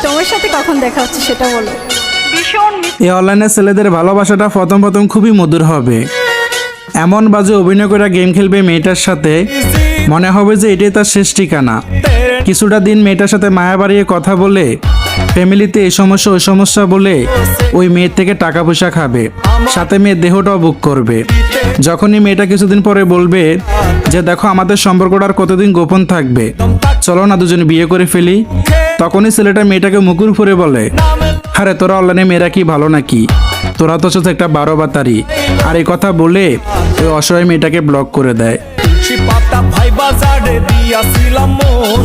তোমার সাথে কখন দেখা হচ্ছে সেটা বলো। এই অনলাইনে ছেলেদের ভালোবাসাটা প্রথম প্রথম খুবই মধুর হবে। এমন বাজে অভিনয় করে গেম খেলবে মেয়েটার সাথে, মনে হবে যে এটাই তার শেষ ঠিকানা। কিছুটা দিন মেয়েটার সাথে মায়া বাড়িয়ে কথা বলে, ফ্যামিলিতে এই সমস্যা ওই সমস্যা বলে ওই মেয়ের থেকে টাকা পয়সা খাবে, সাথে মেয়ের দেহটাও বুক করবে। যখনই মেয়েটা কিছুদিন পরে বলবে যে দেখো আমাদের সম্পর্কটা আর কতদিন গোপন থাকবে, চলো না দুজনে বিয়ে করে ফেলি, তখনই ছেলেটা মেয়েটাকে মুকুর ফুরে বলে, আরে তোরা অনলাইনে মেয়েরা কি ভালো নাকি, তোরা তো শুধু একটা 12 বাতারি। আর এই কথা বলে ওই অসহায় মেয়েটাকে ব্লক করে দেয়। পাতা ভাই বাজারে দিয়াছিলাম মন।